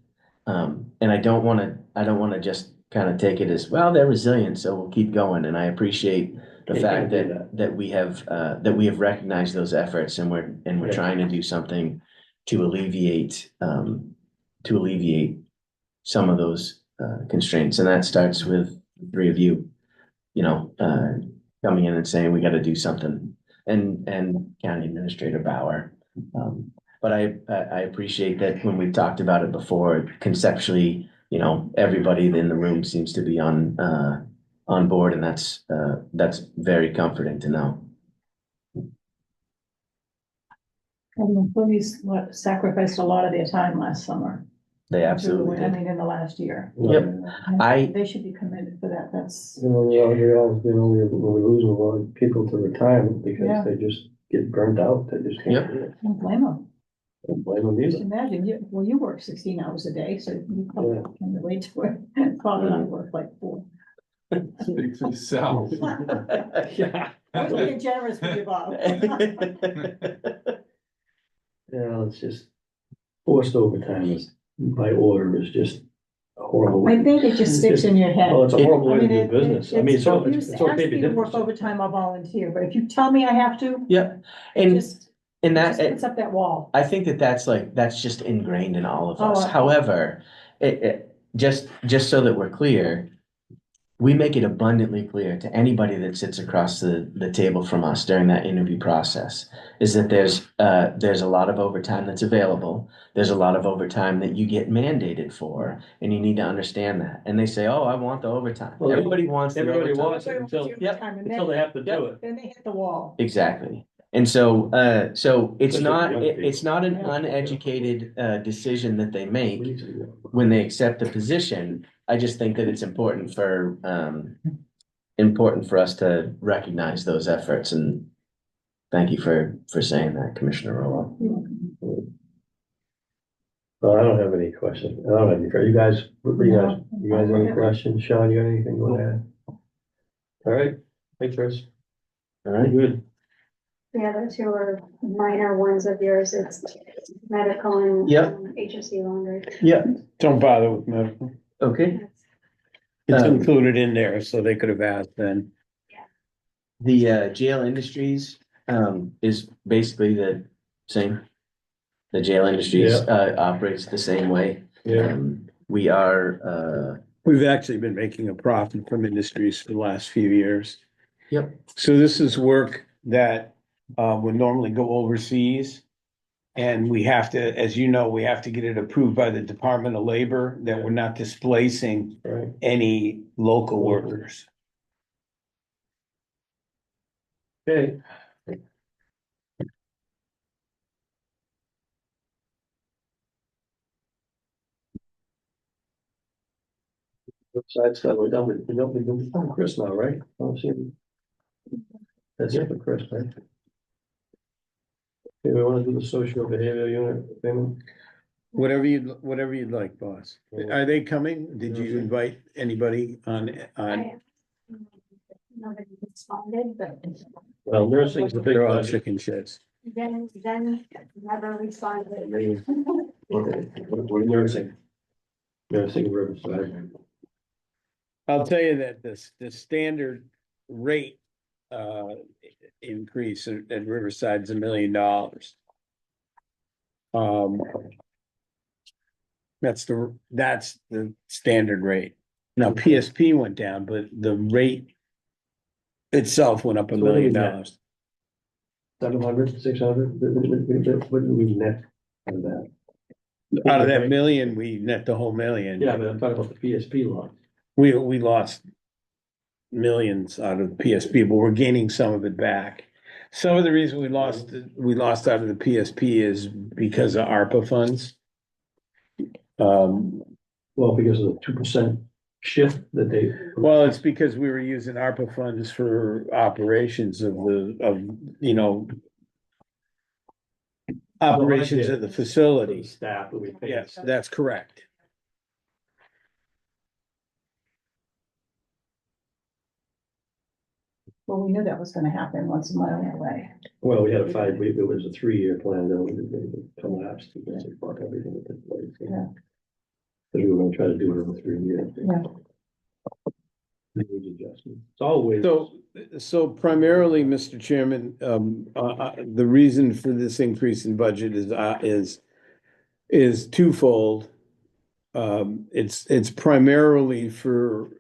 And I don't wanna just kind of take it as, well, they're resilient, so we'll keep going. And I appreciate the You fact can't do that we have recognized those efforts, and we're Yeah. trying to do something to alleviate some of those constraints. And that starts with the 3 of you, coming in and saying, we gotta do something, and County Administrator Bauer. But I appreciate that when we've talked about it before, conceptually, everybody in the room seems to be on on board, and that's very comforting to know. And the employees sacrificed a lot of their time last summer. They absolutely I did. mean, in the last year. Yep. They should be commended for that. That's, We're losing a lot of people to retirement Yeah. because they just get burnt out, they just Yep. can't do it. I don't blame them. Don't blame them Just either. imagine, you work 16 hours a day, so you probably can relate to it. Probably I work like 4. Speak for yourself. Yeah. I'm being generous with you, Bob. Yeah, it's just forced overtime is, by order, is just a horrible. I think it just sticks in your head. Well, it's a horrible way to I mean, do business. I mean, if so you it's ask okay to me be to work different. overtime, I'll volunteer, but if you tell me I have to, Yep, it and just, and it that just puts up that wall. I think that's just ingrained in all of Oh, us. However, just so that we're clear, we make it abundantly clear to anybody that sits across the table from us during that interview process is that there's a lot of overtime that's available. There's a lot of overtime that you get mandated for, and you need to understand that. And they say, "Oh, I want the overtime." Well, everybody wants the everybody overtime. wants it until they have to do it. Then they hit the wall. Exactly. And so it's Especially not young it's not an people. uneducated decision that they make when they accept the position. I just think that it's important for us to recognize those efforts, and thank you for saying that, Commissioner Rowell. Well, I don't have any questions. I don't have any, you guys, you guys have any questions? Sean, you got anything you want to add? All right, thanks, Chris. All right. Good. The other two are minor ones of yours, it's medical and Yep. HSC laundry. Yeah. Don't bother with medical. Okay. It's Um, included in there, so they could have asked then. The jail industries is basically the same. The jail industries operates the same way. Yeah. We are We've actually been making a profit from industries for the last few years. Yep. So this is work that would normally go overseas. And we have to, as you know, we have to get it approved by the Department of Labor that we're not displacing Right. any local workers. Okay. Side stuff, we're done with Chris now, right? I'll see him. That's it for Chris, right? Okay, we want to do the social behavioral unit thing. Whatever you'd like, boss. Are they coming? Did you invite anybody on? Nobody responded, but Well, nursing's the big They're all budget. chicken sheds. then never responded. We're nursing. Nursing Riverside. I'll tell you that the standard rate increase at Riverside is $1 million. That's the standard rate. Now PSP went down, but the rate itself went up $1 million. 700, 600, what do we net on that? Out of that million, we net the whole million. Yeah, but I'm talking about the PSP lot. We lost millions out of the PSP, but we're gaining some of it back. Some of the reason we lost out of the PSP is because of ARPA funds. Well, because of the 2% shift that they. Well, it's because we were using ARPA funds for operations of operations of the facility. Staff that we pay. Yes, that's correct. Well, we knew that was gonna happen once a mile away. Well, we had it was a 3-year plan, then we collapsed because it brought everything that took place. Yeah. But we were gonna try to do it in 3 years. Yeah. Wage adjustment. It's always. So primarily, Mr. Chairman, the reason for this increase in budget is twofold. It's primarily for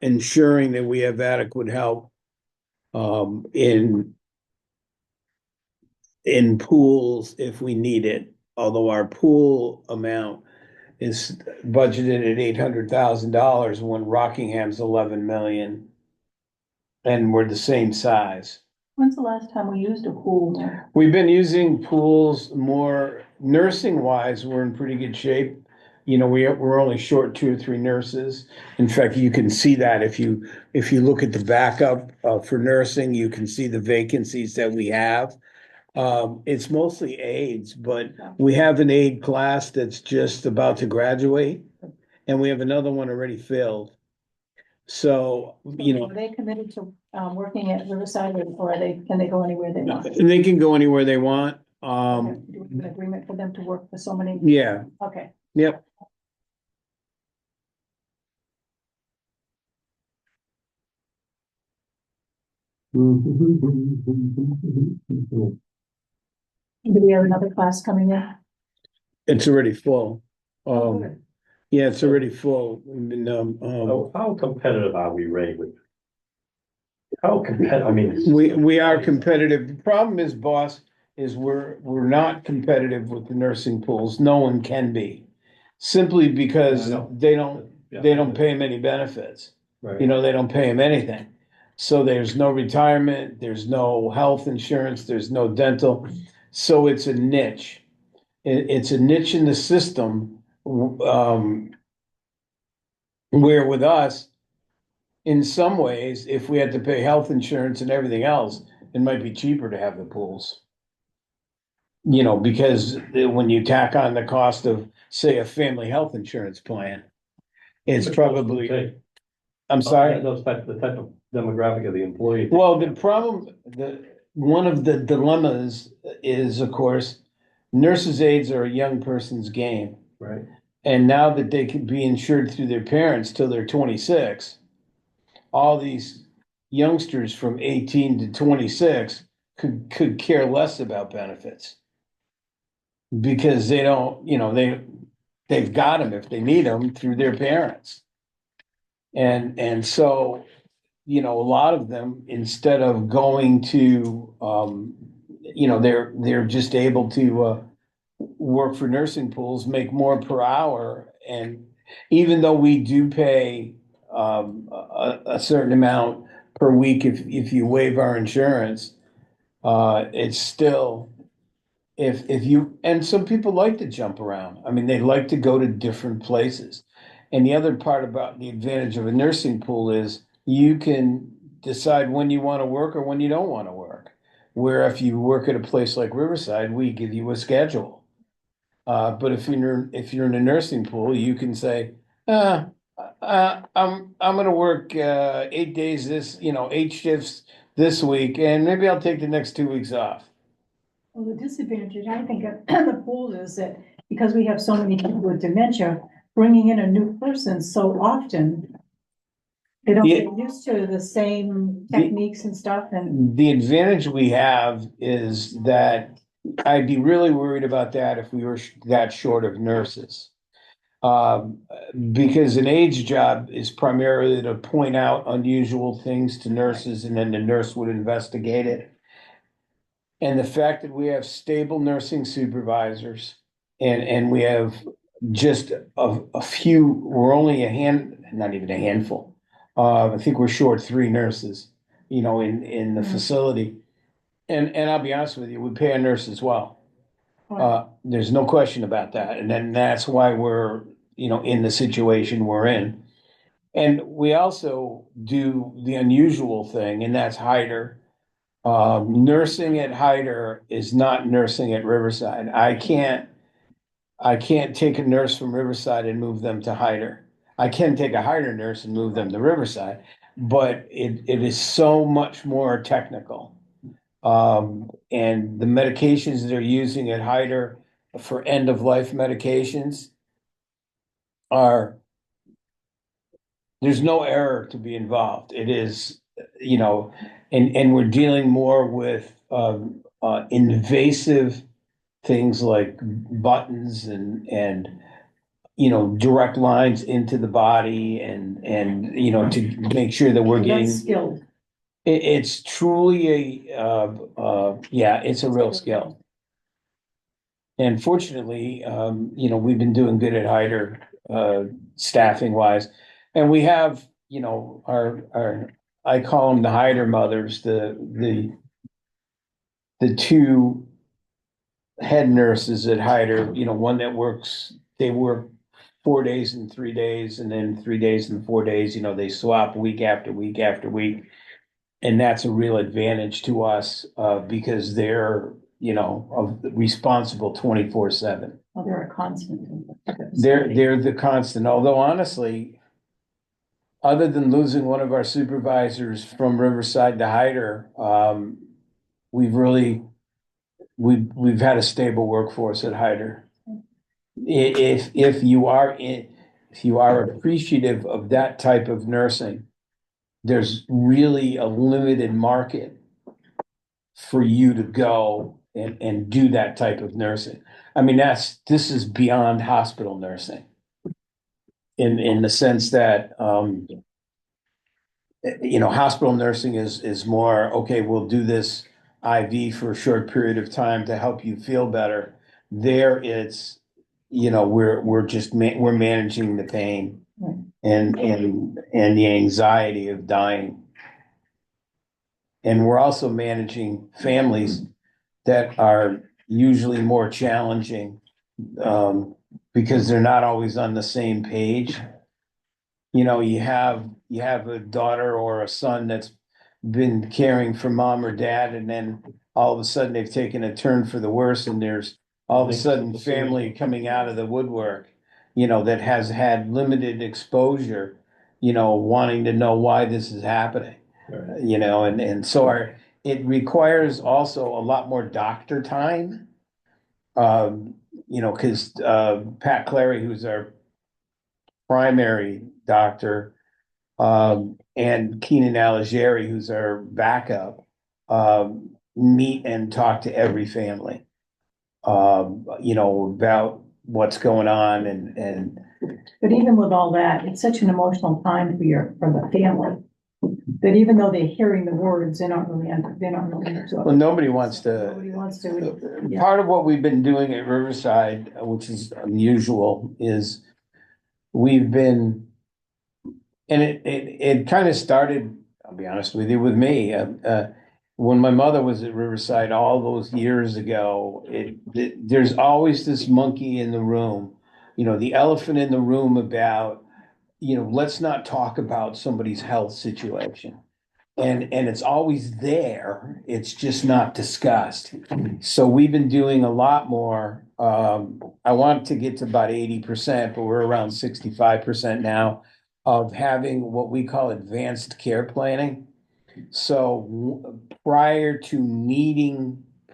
ensuring that we have adequate help in pools if we need it, although our pool amount is budgeted at $800,000 when Rockingham's 11 million. and we're the same size. When's the last time we used a pool? We've been using pools more nursing wise, we're in pretty good shape. You know, we're only short 2 or 3 nurses. In fact, you can see that if you look at the backup for nursing, you can see the vacancies that we have. It's mostly aides, but we have an aide class that's just about to graduate, and we have another one already filled. So, you know, Are they committed to, working at Riverside, or can they go anywhere they want? they can go anywhere they want. Do we have an agreement for them to work for so many? Yeah, Okay. yep. Do we have another class coming in? It's already full. Good. Yeah, it's already full. We've been, How competitive are we, Ray? How competitive, I mean. we are competitive. The problem is, boss, is we're not competitive with the nursing pools. No one can be. Simply because I know. they don't pay them any benefits. Right. You know, they don't pay them anything. So there's no retirement, there's no health insurance, there's no dental. So it's a niche. It's a niche in the system. Where with us, in some ways, if we had to pay health insurance and everything else, it might be cheaper to have the pools. You know, because when you tack on the cost of, say, a family health insurance plan, it's probably, I'm sorry. Those the type of demographic of the employee. Well, the problem, one of the dilemmas is, of course, nurses' aides are a young person's game. Right. And now that they could be insured through their parents till they're 26, all these youngsters from 18 to 26 could care less about benefits. Because they don't, you know, they've got them if they need them through their parents. And so, you know, a lot of them, instead of going to, you know, they're just able to work for nursing pools, make more per hour. And even though we do pay a certain amount per week if you waive our insurance, it's still, if you, and some people like to jump around. I mean, they like to go to different places. And the other part about the advantage of a nursing pool is you can decide when you want to work or when you don't want to work. Where if you work at a place like Riverside, we give you a schedule. But if you're in a nursing pool, you can say, I'm gonna work 8 days this, you know, 8 shifts this week, and maybe I'll take the next 2 weeks off. Well, the disadvantage, I think, of the pool is that because we have so many people with dementia, bringing in a new person so often, they don't Yeah. get used to the same techniques and stuff, and The advantage we have is that I'd be really worried about that if we were that short of nurses. Because an aide's job is primarily to point out unusual things to nurses, and then the nurse would investigate it. And the fact that we have stable nursing supervisors and we have just a few, we're only not even a handful. I think we're short 3 nurses, you know, in the facility. And I'll be honest with you, we pay our nurses well. There's no question about that. And then that's why we're, you know, in the situation we're in. And we also do the unusual thing, and that's Hyder. Nursing at Hyder is not nursing at Riverside. I can't take a nurse from Riverside and move them to Hyder. I can take a Hyder nurse and move them to Riverside, but it is so much more technical. And the medications they're using at Hyder for end of life medications are, there's no error to be involved. It is, you know, and we're dealing more with invasive things like buttons and you know, direct lines into the body and you know, to make sure that we're getting. that's skilled. It's truly yeah, it's a real skill. And fortunately, you know, we've been doing good at Hyder, staffing wise. And we have, you know, our I call them the hider mothers, the two head nurses at Hyder, you know, one that works, they work 4 days and 3 days, and then 3 days and 4 days, you know, they swap week after week after week. And that's a real advantage to us, because they're, you know, responsible 24/7. Well, they're a constant. They're the constant, although honestly, other than losing one of our supervisors from Riverside to Hyder, we've really, we've had a stable workforce at Hyder. If you are if you are appreciative of that type of nursing, there's really a limited market for you to go and do that type of nursing. I mean, this is beyond hospital nursing. In the sense that, you know, hospital nursing is more, okay, we'll do this IV for a short period of time to help you feel better. There it's, you know, we're just, we're managing the pain and the anxiety of dying. And we're also managing families that are usually more challenging, because they're not always on the same page. You know, you have a daughter or a son that's been caring for mom or dad, and then all of a sudden they've taken a turn for the worse, and there's all of a sudden family coming out of the woodwork, you know, that has had limited exposure, you know, wanting to know why this is happening. You know, and so it requires also a lot more doctor time. You know, because Pat Clary, who's our primary doctor, and Keenan Allegeri, who's our backup, meet and talk to every family, you know, about what's going on and. But even with all that, it's such an emotional time for the family, that even though they're hearing the words, they're not really Well, nobody wants to. Nobody wants to. Yeah. Part of what we've been doing at Riverside, which is unusual, is we've been, and it kind of started, I'll be honest with you, with me. When my mother was at Riverside all those years ago, there's always this monkey in the room, you know, the elephant in the room about, you know, let's not talk about somebody's health situation. And it's always there, it's just not discussed. So we've been doing a lot more. I want to get to about 80%, but we're around 65% now of having what we call advanced care planning. So prior to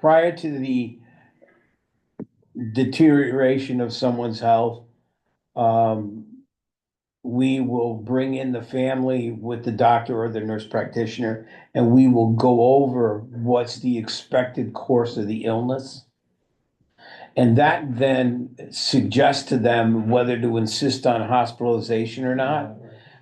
the deterioration of someone's health, we will bring in the family with the doctor or the nurse practitioner, and we will go over what's the expected course of the illness. And that then suggests to them whether to insist on hospitalization or not.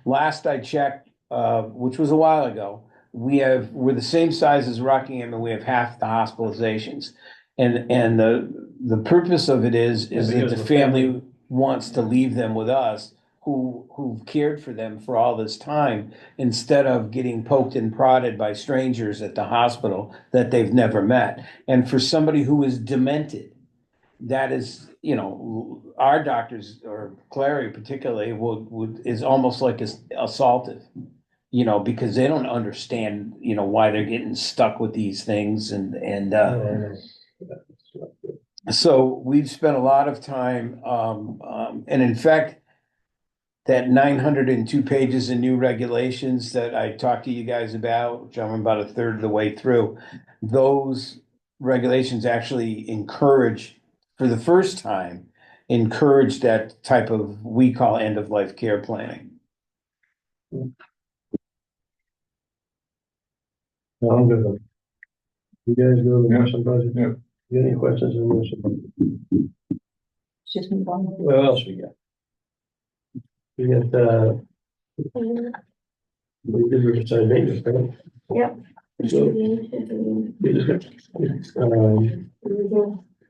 Last I checked, which was a while ago, we're the same size as Rockingham, and we have half the hospitalizations. And the purpose of it is that the family wants to leave them with us, who've cared for them for all this time, instead of getting poked and prodded by strangers at the hospital that they've never met. And for somebody who is demented, that is, you know, our doctors, or Clary particularly, is almost like assaultive, you know, because they don't understand, you know, why they're getting stuck with these things. And so we've spent a lot of time, and in fact, that 902 pages of new regulations that I talked to you guys about, which I'm about a third of the way through, those regulations actually encourage, for the first time, encourage that type of, we call end-of-life care planning. I'm good. You guys go to the Yeah. motion budget? Yeah. You got any questions on this? Just move on. What else we got? We got, we did Riverside maintenance, right? Yep. So, we just got,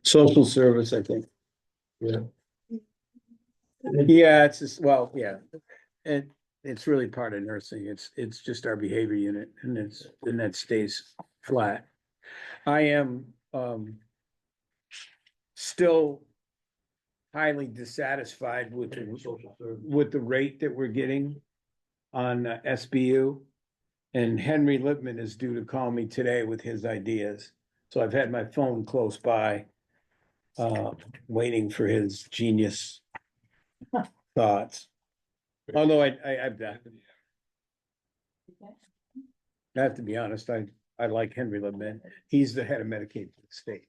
Social service, I think. yeah. Yeah, it's just, well, yeah. And it's really part of nursing. It's just our behavior unit and that stays flat. I am, still highly dissatisfied with the rate that we're getting on SBU. And Henry Lipman is due to call me today with his ideas. So I've had my phone close by, waiting for his genius thoughts. Although I have to be honest, I like Henry Lipman. He's the head of Medicaid for the state.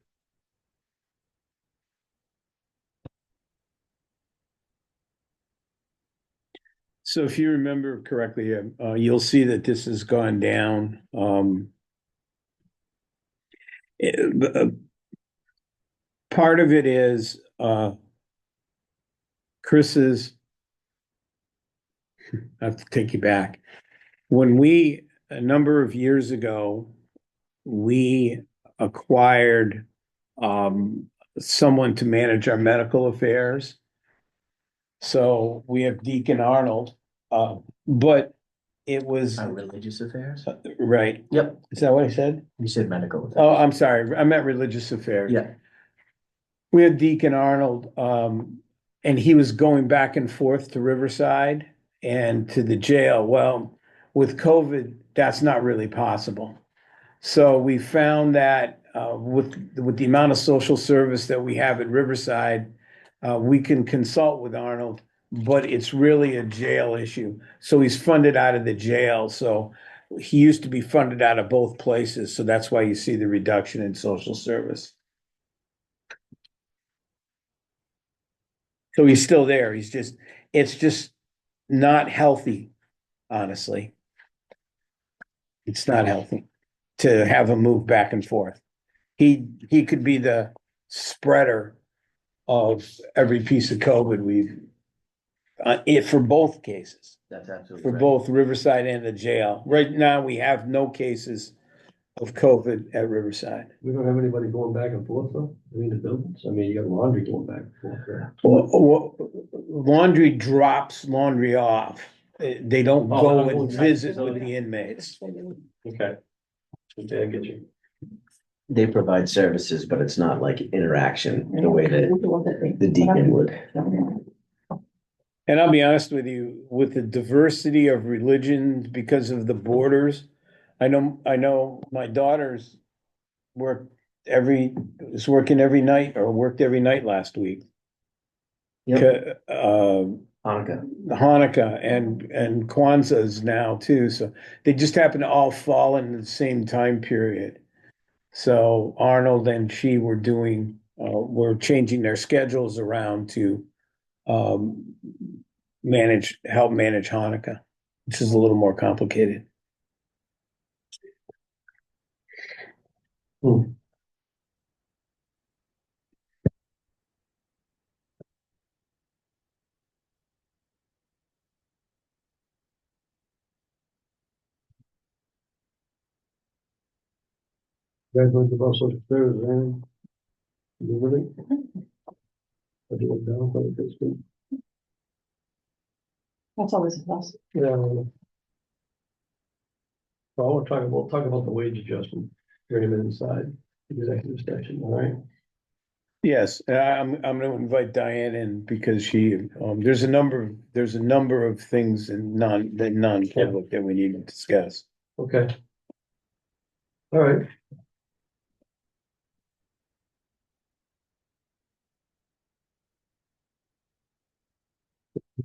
So if you remember correctly, you'll see that this has gone down. Part of it is, Chris's, I have to take you back. When a number of years ago, we acquired, someone to manage our medical affairs. So we have Deacon Arnold, but it was, Our religious affairs? right, Yep, is that what I said? you said medical affairs. Oh, I'm sorry, I meant religious affairs. Yeah, We had Deacon Arnold, and he was going back and forth to Riverside and to the jail. Well, with COVID, that's not really possible. So we found that, with the amount of social service that we have at Riverside, we can consult with Arnold, but it's really a jail issue. So he's funded out of the jail. So he used to be funded out of both places. So that's why you see the reduction in social service. So he's still there. It's just not healthy, honestly. It's not healthy to have him move back and forth. He could be the spreader of every piece of COVID for both cases, that's absolutely for right. both Riverside and the jail. Right now, we have no cases of COVID at Riverside. We don't have anybody going back and forth though, between the buildings. I mean, you got laundry going back and forth there. Laundry drops laundry off. They don't Oh, go they're and going inside the visit with facility? the inmates. Okay. Okay, I get you. They provide services, but it's not like interaction the way that the deacon would. And I'll be honest with you, with the diversity of religions because of the borders, I know my daughter's is working every night or worked every night last week. Yep. Hanukkah and Kwanzaa's now too, so they just happen to all fall in the same time period. So Arnold and she were changing their schedules around to help manage Hanukkah, which is a little more complicated. You guys want to about social service, and you really? I do it down, but it's good. That's always a plus. Yeah. Well, we'll talk about the wage adjustment during the inside executive session, all right? Yes, I'm gonna invite Diane in because there's a number of things in non-public that we need to discuss. Okay. All right.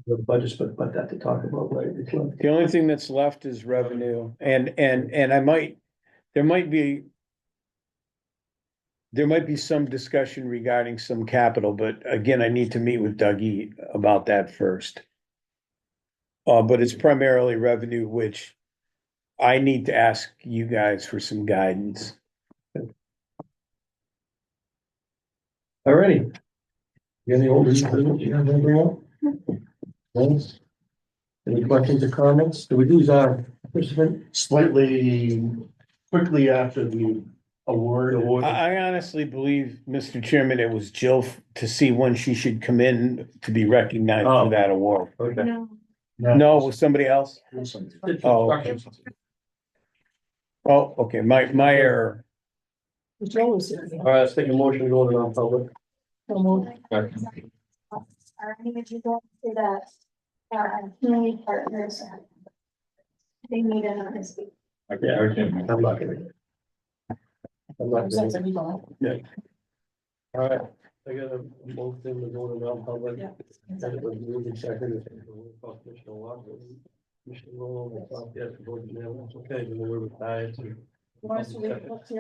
The budget's but that to talk about, right? It's like- The only thing that's left is revenue and there might be some discussion regarding some capital, but again, I need to meet with Dougie about that first. But it's primarily revenue, which I need to ask you guys for some guidance. All righty. You got any older business you have anything else? Thanks. Any questions or comments? Do we lose our participant? Slightly quickly after the award. I honestly believe, Mr. Chairman, it was Jill to see when she should come in to be recognized for that award. Okay. No, No, it was somebody else? Oh, okay. Oh, okay, my error. Joe was here. All right, let's take a motion to go to non-public. Are any of you going to that, community partners? They meet in on this week. Yeah, I'm not gonna. I'm not gonna. Yeah. All right, I got a motion to go to non-public. Yeah. And it was moved and seconded. Commissioner Walker, Commissioner Roll, myself, yes, vote unanimous. Okay, then we're retired to. Want us to read what's here?